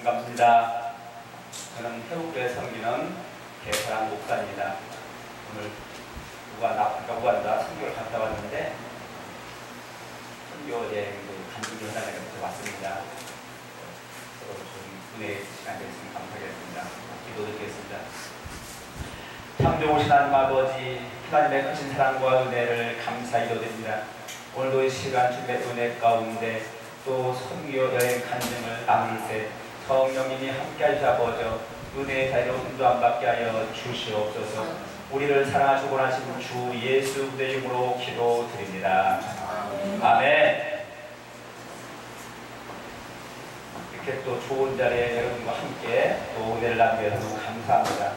반갑습니다. 저는 태국교회 섬기는 개사랑 목사입니다. 오늘 우간다 선교를 갔다 왔는데 선교에 간증 현장에 왔습니다. 서로 좀 은혜의 시간 되었으면 감사하겠습니다. 기도드리겠습니다. 참 좋으신 하나님 아버지, 하나님의 크신 사랑과 은혜를 감사히 기도드립니다. 오늘도 이 시간 주님의 은혜 가운데 또 선교 여행 간증을 나눌 때 성령님이 함께하시 아버져 은혜의 자리로 인도함 받게 하여 주시옵소서. 우리를 사랑하시고 원하시는 주 예수 그리스도의 이름으로 기도드립니다. 아멘. 이렇게 또 좋은 자리에 여러분과 함께 또 은혜를 나누게 해서 너무 감사합니다.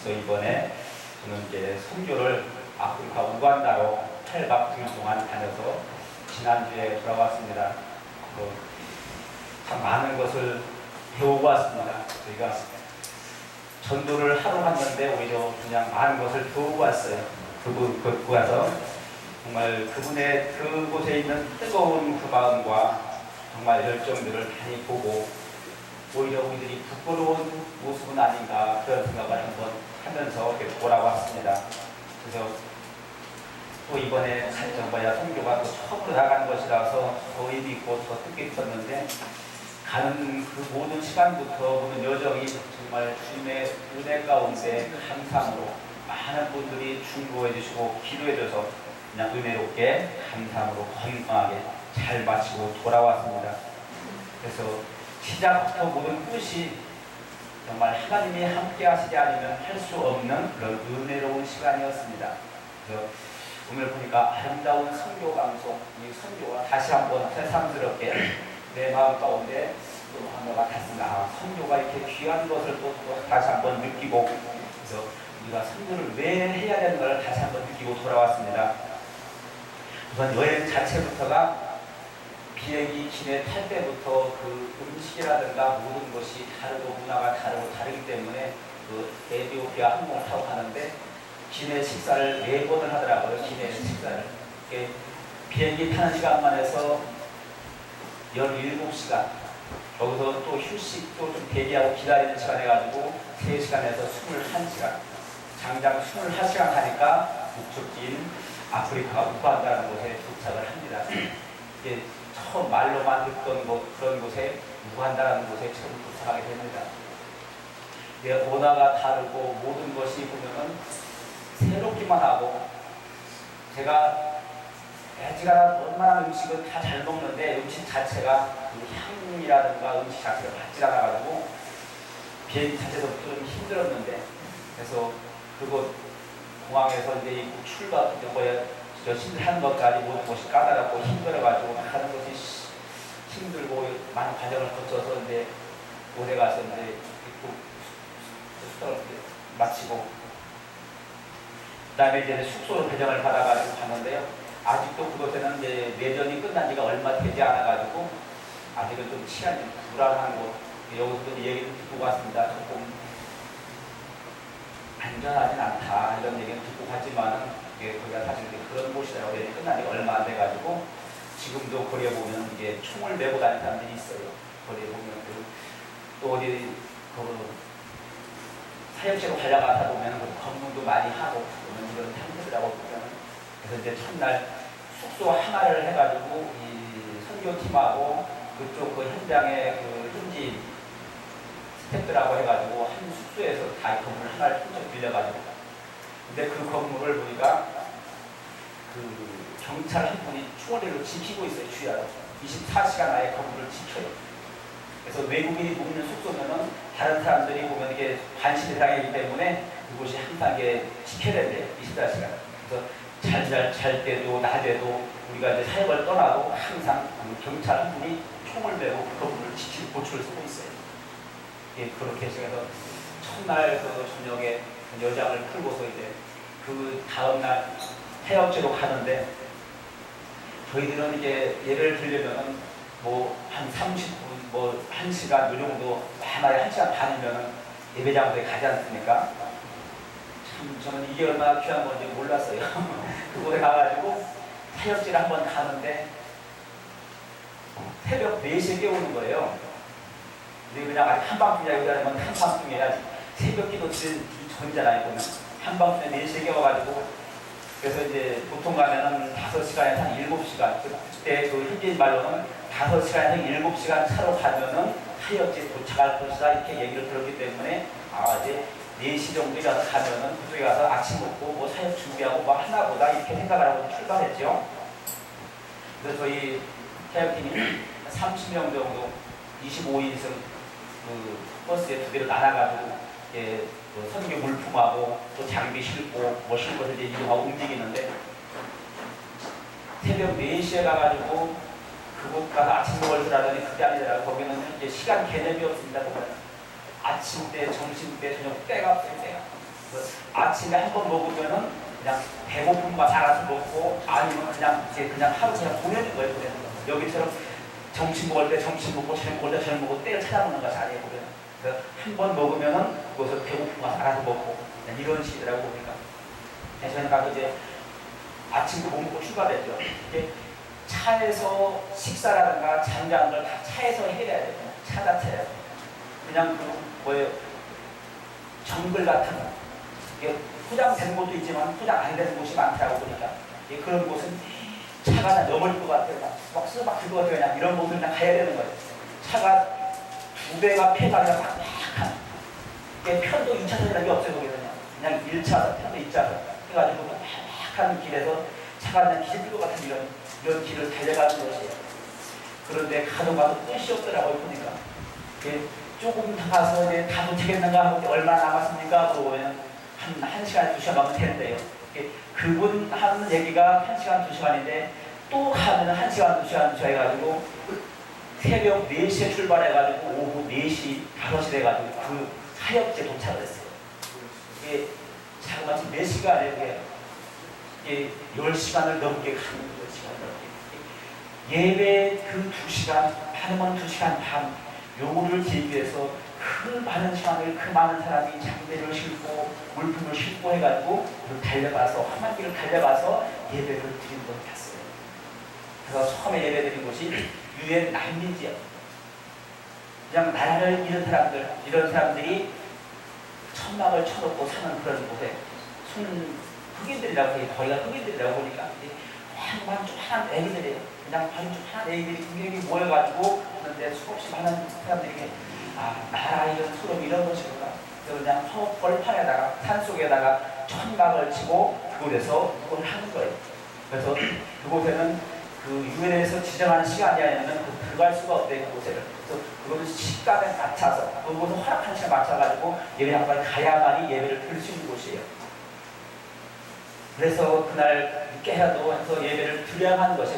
그래서 이번에 저는 이제 선교를 아프리카 우간다로 8박 9일 동안 다녀서 지난주에 돌아왔습니다. 참 많은 것을 배우고 왔습니다. 저희가 전도를 하러 갔는데 오히려 그냥 많은 것을 배우고 왔어요. 그곳 가서 정말 그분의 그곳에 있는 뜨거운 그 마음과 정말 열정들을 많이 보고 오히려 우리들이 부끄러운 모습은 아닌가 그런 생각을 한번 하면서 이렇게 돌아왔습니다. 그래서 또 이번에 살정봐야 선교가 또 처음으로 나간 것이라서 더 의미 있고 더 뜻깊었는데 가는 그 모든 시간부터 모든 여정이 정말 주님의 은혜 가운데 감사함으로 많은 분들이 충고해 주시고 기도해 줘서 그냥 은혜롭게 감사함으로 건강하게 잘 마치고 돌아왔습니다. 그래서 시작부터 모든 끝이 정말 하나님이 함께 하시지 않으면 할 수 없는 그런 은혜로운 시간이었습니다. 그래서 오늘 보니까 아름다운 선교 방송, 이 선교가 다시 한번 새삼스럽게 내 마음 가운데 또 한 번 같았습니다. 선교가 이렇게 귀한 것을 또 다시 한번 느끼고, 그래서 우리가 선교를 왜 해야 되는 걸 다시 한번 느끼고 돌아왔습니다. 우선 여행 자체부터가 비행기 기내 탈 때부터 그 음식이라든가 모든 것이 다르고 문화가 다르기 때문에 그 에티오피아 항공을 타고 가는데 기내 식사를 4번을 하더라고요. 기내 식사를. 비행기 타는 시간만 해서 17시간. 여기서 또 휴식도 좀 대기하고 기다리는 시간 해가지고 3시간에서 21시간. 장장 21시간 가니까 목적지인 아프리카 우간다라는 곳에 도착을 합니다. 이게 처음 말로만 듣던 그런 곳에 우간다라는 곳에 처음 도착하게 됩니다. 문화가 다르고 모든 것이 보면은 새롭기만 하고 제가 애지간한 얼마나 음식은 다 잘 먹는데 음식 자체가 그 향이라든가 음식 자체가 맞지 않아가지고 비행기 자체도 좀 힘들었는데 그래서 그곳 공항에서 이제 출발 거에 힘들한 것까지 모든 것이 까다롭고 힘들어가지고 하는 것이 힘들고 많은 과정을 거쳐서 이제 오래 가서 이제 수업을 마치고 그다음에 이제 숙소로 배정을 받아가지고 갔는데요. 아직도 그곳에는 이제 내전이 끝난 지가 얼마 되지 않아가지고 아직은 좀 치안이 불안한 곳 여기서도 얘기를 듣고 갔습니다. 조금 안전하진 않다 이런 얘기는 듣고 갔지만은 거기가 사실 그런 곳이라고 내전이 끝난 지가 얼마 안 돼가지고 지금도 거기에 보면 이게 총을 메고 다니는 사람들이 있어요. 거기에 보면 또 어디 사형제로 관련하다 보면 검문도 많이 하고 이런 상태들하고 보면 그래서 이제 첫날 숙소 하나를 해가지고 이 선교팀하고 그쪽 그 현장의 그 현지 스태프들하고 해가지고 한 숙소에서 다 건물 하나를 훔쳐 빌려가지고 근데 그 건물을 보니까 그 경찰 한 분이 총알로 지키고 있어요. 주야로 24시간 아예 건물을 지켜요. 그래서 외국인이 묵는 숙소면은 다른 사람들이 보면 이게 관시 대상이기 때문에 그곳이 항상 이게 지켜야 된대요. 24시간. 그래서 잘 때도 낮에도 우리가 이제 사역을 떠나도 항상 그 경찰 한 분이 총을 메고 그 건물을 지키고 보초를 서고 있어요. 예, 그렇게 해서 첫날 그 저녁에 여장을 풀고서 이제 그 다음날 해역지로 가는데 저희들은 이제 예를 들려면은 뭐 한 30분, 뭐 1시간 이 정도 하나에 1시간 반이면은 예배장소에 가지 않습니까? 참 저는 이게 얼마나 귀한 건지 몰랐어요. 그곳에 가가지고 사역지를 한번 가는데 새벽 4시에 깨우는 거예요. 우리 그냥 아직 한밤중이야. 여기 하면 한밤중이야. 새벽 기도 드린 전이잖아요. 보면 한밤중에 4시에 깨워가지고 그래서 이제 보통 가면은 5시간에서 한 7시간. 그때 그 현지인 말로는 5시간에서 7시간 차로 가면은 하역지에 도착할 것이다. 이렇게 얘기를 들었기 때문에 이제 4시 정도 일어나서 가면은 그쪽에 가서 아침 먹고 뭐 사역 준비하고 뭐 하나 보다 이렇게 생각을 하고 출발했죠. 그래서 저희 사역팀이 30명 정도 25인승 그 버스에 2개로 나눠가지고 그 선교 물품하고 또 장비 싣고 뭐 싣고 이제 이동하고 움직이는데 새벽 4시에 가가지고 그곳 가서 아침 먹을 줄 알았더니 그게 아니더라고요. 거기는 이제 시간 개념이 없습니다. 보면 아침 때, 점심 때, 저녁 때가 없어요. 때가. 아침에 한 번 먹으면은 그냥 배고픔만 알아서 먹고 아니면 그냥 하루 그냥 보내는 거예요. 보내는 거. 여기처럼 점심 먹을 때 점심 먹고 저녁 먹을 때 저녁 먹고 때를 찾아보는 것이 아니에요. 보면 한 번 먹으면은 그것을 배고픔만 알아서 먹고 이런 식이더라고 보니까. 저희는 가서 이제 아침도 못 먹고 출발했죠. 이제 차에서 식사라든가 잠자는 걸 다 차에서 해야 돼요. 차 자체에서. 그냥 정글 같은 거. 이게 포장된 곳도 있지만 포장 안 된 곳이 많더라고 보니까. 그런 곳은 차가 다 넘을 것 같아요. 막 수박 들고 같아요. 그냥 이런 곳을 그냥 가야 되는 거예요. 차가 2배가 폐가 그냥 막막한. 편도 2차선이라는 게 없어요. 거기는 그냥 1차선, 편도 2차선. 해가지고 막막한 길에서 차가 그냥 뒤집힐 것 같은 이런 길을 달려가는 것이에요. 그런데 가도 끝이 없더라고요. 보니까. 조금 더 가서 이제 다 도착했는가 하고 얼마나 남았습니까? 그러면 한 1시간, 2시간 가면 되는데요. 그분 하는 얘기가 1시간, 2시간인데 또 가면 1시간, 2시간 해가지고 새벽 4시에 출발해가지고 오후 4시, 5시 돼가지고 그 사역지에 도착을 했어요. 이게 자그마치 4시간에 이게 10시간을 넘게 가는 거예요. 10시간을 넘게. 예배 그 2시간, 반이면 2시간 반 요구를 대비해서 그 많은 시간을 그 많은 사람이 장비를 싣고 물품을 싣고 해가지고 달려가서 험한 길을 달려가서 예배를 드린 것 같았어요. 그래서 처음에 예배 드린 곳이 유엔 난민 지역. 그냥 나라를 이런 사람들이 천막을 쳐놓고 사는 그런 곳에 흑인들이라고 해요. 거기가 흑인들이라고 보니까 조그만 애기들이에요. 그냥 조그만 애기들이 굉장히 모여가지고 그런데 수없이 많은 사람들이 나라 이런 소름 이런 것이구나. 그래서 그냥 벌판에다가 산속에다가 천막을 치고 그곳에서 그걸 하는 거예요. 그래서 그곳에는 그 유엔에서 지정하는 시간이 아니면 들어갈 수가 없대요. 그곳에는. 그래서 그것은 시간에 맞춰서 그곳은 허락한 시간에 맞춰가지고 예배 양반이 가야만이 예배를 드릴 수 있는 곳이에요. 그래서 그날 깨야도 해서 예배를 드려야 하는 것이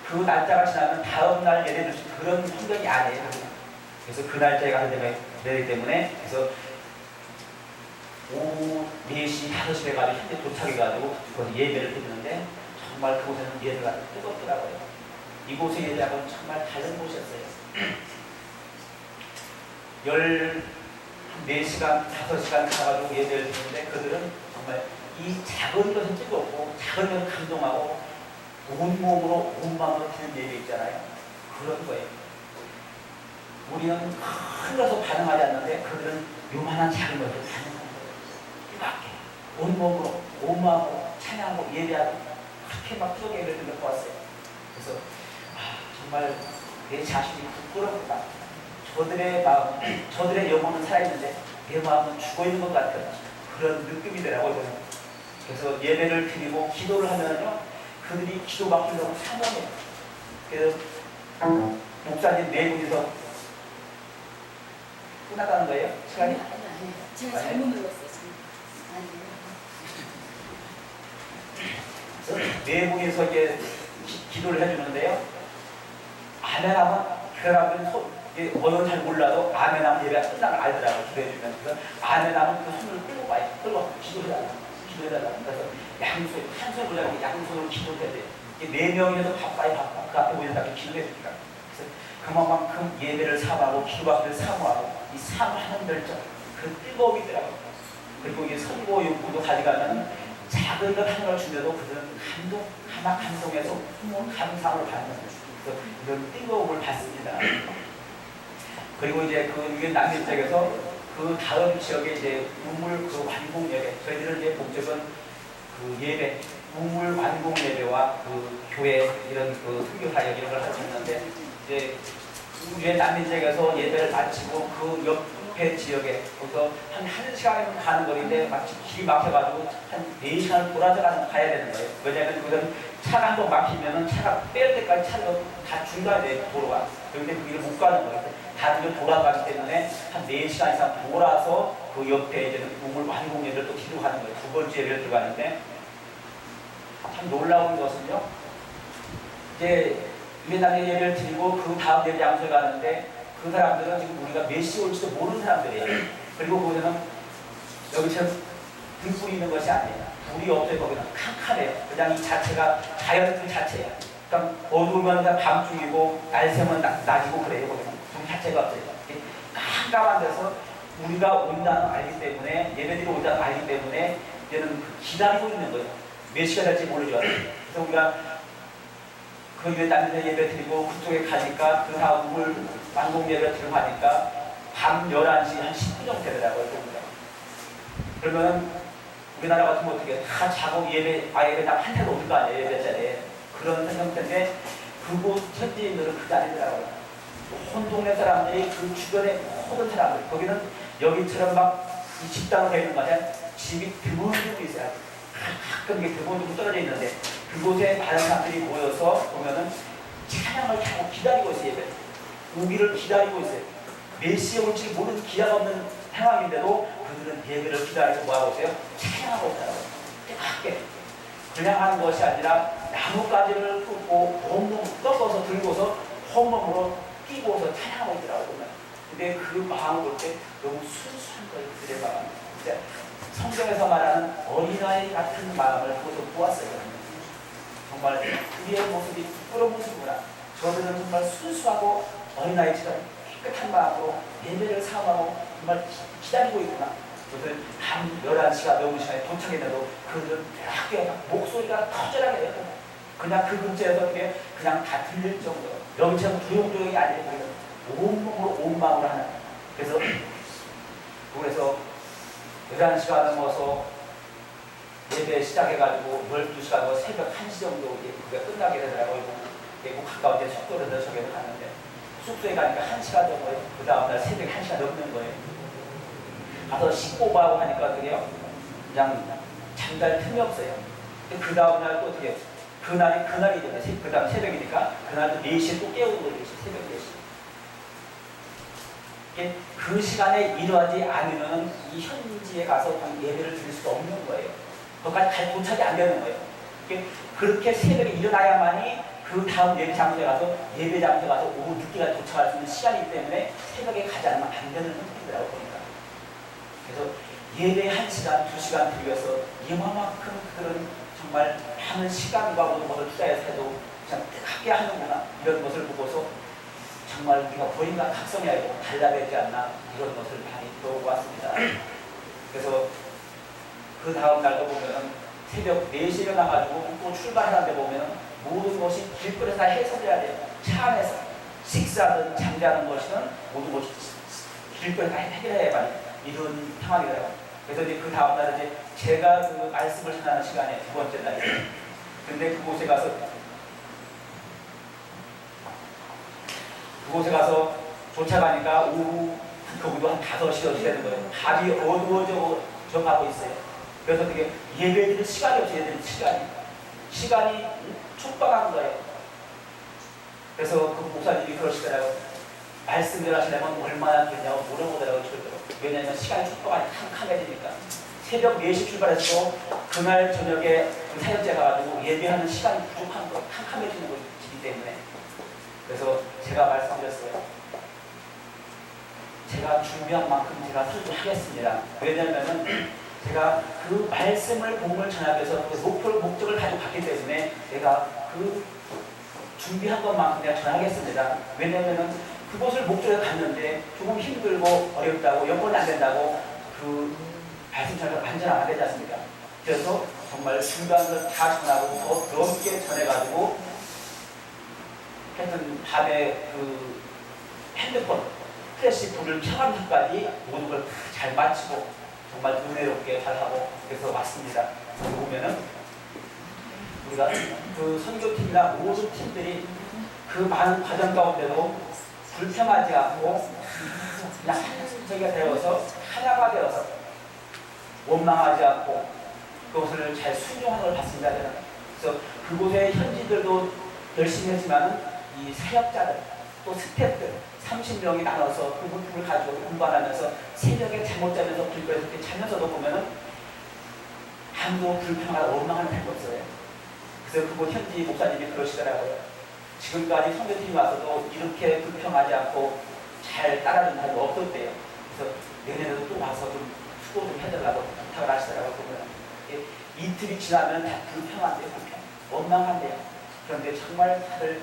그 날짜가 지나면 다음 날 예배 드릴 수 있는 그런 환경이 아니에요. 그래서 그 날짜에 가서 되기 때문에 그래서 오후 4시, 5시 돼가지고 현재 도착해가지고 거기서 예배를 드리는데 정말 그곳에는 예배가 뜨겁더라고요. 이곳의 예배하고는 정말 다른 곳이었어요. 14시간, 5시간 가가지고 예배를 드리는데 그들은 정말 이 작은 것은 뜨겁고 작은 것은 감동하고 온몸으로 온 마음으로 드는 예배 있잖아요. 그런 거예요. 우리는 큰 것을 반응하지 않는데 그들은 요만한 작은 것을 반응하는 거예요. 뜨겁게 온몸으로 온 마음으로 찬양하고 예배하고 그렇게 막 뜨겁게 예배를 듣고 왔어요. 그래서 정말 내 자신이 부끄럽다. 저들의 마음, 저들의 영혼은 살아있는데 내 마음은 죽어있는 것 같은 그런 느낌이더라고요. 그래서 예배를 드리고 기도를 하면요 그들이 기도 받으려고 사모해요. 그래서 목사님 4분이서 끝났다는 거예요? 시간이? 아니. 제가 잘못 눌렀어요. 네 분이서 이제 기도를 해주는데요. 아멘하면 그 사람들은 언어는 잘 몰라도 아멘하면 예배가 끝나면 알더라고요. 기도해주면. 그래서 아멘하면 그 손을 끌고 가요. 끌고 기도해달라고. 그래서 양손, 한 손을 보자면 양손으로 기도해야 돼요. 4명이서 바빠요. 그 앞에 보이는다고 기도해야 됩니다. 그래서 그만큼 예배를 사모하고 기도하기를 사모하고 이 사모하는 결정, 그 뜨거움이더라고요. 그리고 이 선고 욕구도 가져가면 작은 것 하나를 주면도 그들은 감동해서 감상을 받는 거죠. 그래서 이런 뜨거움을 받습니다. 그리고 이제 그 유엔 난민지역에서 그 다음 지역에 이제 우물 그 완공 예배, 저희들은 이제 목적은 그 예배, 우물 완공 예배와 그 교회 이런 그 선교 사역 이런 걸 하고 있는데 이제 유엔 난민지역에서 예배를 마치고 그 옆에 지역에 거기서 한 1시간 가는 거리인데 마치 길이 막혀가지고 한 4시간을 돌아서 가야 되는 거예요. 왜냐하면 그건 차가 한 번 막히면은 차가 뺄 때까지 차가 다 중단이 돼요, 도로가. 그런데 그 길을 못 가는 거예요. 다들 돌아가기 때문에 한 4시간 이상 돌아서 그 옆에 이제는 우물 완공 예배를 또 뒤로 가는 거예요. 두 번째 예배를 들어가는데 참 놀라운 것은요. 이제 유엔 난민 예배를 드리고 그 다음 예배 장소에 가는데 그 사람들은 지금 우리가 몇 시 올지도 모르는 사람들이에요. 그리고 거기는 여기처럼 등불이 있는 것이 아니에요. 불이 없어요. 거기는 캄캄해요. 그냥 이 자체가 자연 그 자체예요. 그러니까 어두우면 밤중이고 날 새면 낮이고 그래요. 거기는 불 자체가 없어요. 깜깜한 데서 우리가 온다는 알기 때문에 예배들이 온다는 알기 때문에 이제는 기다리고 있는 거예요. 몇 시가 될지 모르죠. 그래서 우리가 그 유엔 난민 예배 드리고 그쪽에 가니까 그 다음 우물 완공 예배 드리고 하니까 밤 11시 한 10분 정도 되더라고요. 그러면 우리나라 같으면 어떻게 다 자고 예배 그냥 한 해도 없는 거 아니에요. 예배 자리에. 그런 형태인데 그곳 현지인들은 그게 아니더라고요. 온 동네 사람들이 그 주변에 모든 사람들 거기는 여기처럼 막 이 집단으로 되는 거 아니야. 집이 드문드문 있어요. 가끔 이게 드문드문 떨어져 있는데 그곳에 많은 사람들이 모여서 보면은 찬양을 하고 기다리고 있어요. 예배. 오기를 기다리고 있어요. 몇 시에 올지 모르는 기약 없는 상황인데도 그들은 예배를 기다리고 뭐하고 있어요? 찬양하고 있더라고요. 깨끗하게. 그냥 하는 것이 아니라 나뭇가지를 뜯고 온몸 꺾어서 들고서 혼몸으로 뛰고서 찬양하고 있더라고요. 근데 그 마음을 볼 때 너무 순수한 거예요. 그들의 마음. 진짜 성경에서 말하는 어린아이 같은 마음을 그것을 보았어요. 정말 그의 모습이 그런 모습이구나. 저들은 정말 순수하고 어린아이처럼 깨끗한 마음으로 예배를 사모하고 정말 기다리고 있구나. 저들 밤 11시가 넘은 시간에 도착했는데도 그들은 학교에 목소리가 터져나게 되고 그냥 그 근처에서 그냥 다 들릴 정도로 여기처럼 조용조용이 아니고 온몸으로 온 마음으로 하는. 그래서 11시가 넘어서 예배 시작해가지고 12시가 넘어 새벽 1시 정도 그게 끝나게 되더라고요. 뭐 가까운 데 숙소를 저기를 갔는데 숙소에 가니까 1시간 정도 그 다음날 새벽 1시간 넘는 거예요. 가서 씻고 가고 하니까 어떻게요? 그냥 잠잘 틈이 없어요. 그 다음날 또 어떻게 그날이잖아요. 그 다음 새벽이니까 그날도 4시에 또 깨우는 거예요. 새벽 4시. 그 시간에 일어나지 않으면 이 현지에 가서 예배를 드릴 수가 없는 거예요. 거기까지 도착이 안 되는 거예요. 그렇게 새벽에 일어나야만이 그 다음 예배 장소에 가서 오후 늦게가 도착할 수 있는 시간이기 때문에 새벽에 가지 않으면 안 되는 형태라고 보니까. 그래서 예배 1시간, 2시간 드려서 이만큼 그런 정말 많은 시간과 모든 것을 투자해서 해도 그냥 뜨겁게 하는구나 이런 것을 보고서 정말 우리가 보인가 각성이 아니고 달라되지 않나 이런 것을 많이 배워왔습니다. 그래서 그 다음 날도 보면은 새벽 4시에 일어나가지고 또 출발하는데 보면은 모든 것이 길거리에서 다 해설해야 돼요. 차 안에서 식사든 잠자는 것이든 모든 것이 길거리에서 다 해결해야만 이런 상황이더라고요. 그래서 이제 그 다음 날 이제 제가 그 말씀을 전하는 시간에 두 번째 날이에요. 근데 그곳에 가서 도착하니까 오후 거기도 한 5시 되는 거예요. 밤이 어두워져 가고 있어요. 그래서 되게 예배드릴 시간이 없어요. 예배드릴 시간이 촉박한 거예요. 그래서 그 목사님이 그러시더라고요. 말씀 전하시려면 얼마나 되냐고 물어보더라고요. 왜냐하면 시간이 촉박하니 캄캄해지니까. 새벽 4시 출발해서 그날 저녁에 그 사역제 가가지고 예배하는 시간이 부족한 거, 캄캄해지는 것이기 때문에. 그래서 제가 말씀드렸어요. 제가 준비한 만큼 제가 설교하겠습니다. 왜냐하면 제가 그 말씀을 복음을 전하기 위해서 그 목적을 가지고 갔기 때문에 내가 그 준비한 것만큼 내가 전하겠습니다. 왜냐하면 그곳을 목적으로 갔는데 조금 힘들고 어렵다고 여건이 안 된다고 그 말씀 전하기가 완전 안 되지 않습니까? 그래서 정말 준비한 걸 다 전하고 더 넓게 전해가지고 하여튼 밤에 그 핸드폰 클래식 불을 평안까지 모든 걸 잘 마치고 정말 은혜롭게 잘하고 그래서 왔습니다. 여기 보면은 우리가 그 선교팀이나 모든 팀들이 그 많은 과정 가운데도 불평하지 않고 그냥 저희가 되어서 하나가 되어서 원망하지 않고 그것을 잘 순종하는 걸 봤습니다. 그래서 그곳의 현지들도 열심히 했지만 이 사역자들 또 스태프들 30명이 나눠서 그 물품을 가지고 공부하면서 새벽에 잠 못 자면서 불교에서 이렇게 자면서도 보면은 아무도 불평하고 원망하는 사람이 없어요. 그래서 그곳 현지 목사님이 그러시더라고요. 지금까지 선교팀이 와서도 이렇게 불평하지 않고 잘 따라주는 사람이 없었대요. 그래서 내년에도 또 와서 좀 수고 좀 해달라고 부탁을 하시더라고요. 보면 이틀이 지나면 다 불평한대요. 원망한대요. 그런데 정말 다들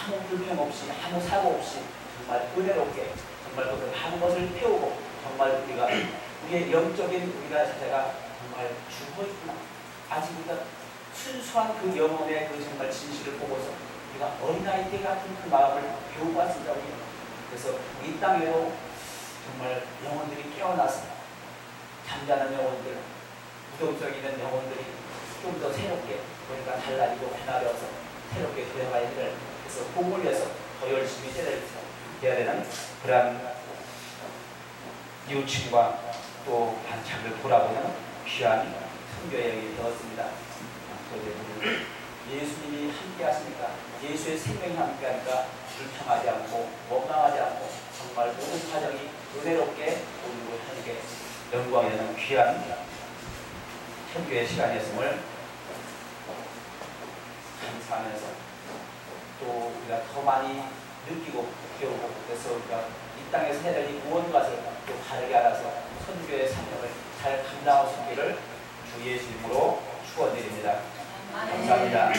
아무 불평 없이 아무 사고 없이 정말 은혜롭게 정말 그것을 한 것을 태우고 정말 우리가 우리의 영적인 우리가 자체가 정말 죽어있구나. 아직 우리가 순수한 그 영혼의 그 정말 진실을 보고서 우리가 어린아이 때 같은 그 마음을 배우고 왔습니다. 그래서 이 땅에도 정말 영혼들이 깨어나서 잠자는 영혼들, 무동성이 있는 영혼들이 좀 더 새롭게 우리가 달라지고 변화되어서 새롭게 되어가야 될 그래서 복을 위해서 더 열심히 해야 되는 그러한 이웃침과 또 반찬을 돌아보는 귀한 선교여행이 되었습니다. 예수님이 함께 하시니까 예수의 생명이 함께 하니까 불평하지 않고 원망하지 않고 정말 모든 과정이 은혜롭게 오고 하니까 영광이 되는 귀한 선교의 시간이었음을 감사하면서 또 우리가 더 많이 느끼고 배우고 그래서 우리가 이 땅에서 해야 될 이 무언가를 또 바르게 알아서 선교의 사명을 잘 감당할 수 있기를 주 예수 이름으로 축원드립니다. 감사합니다.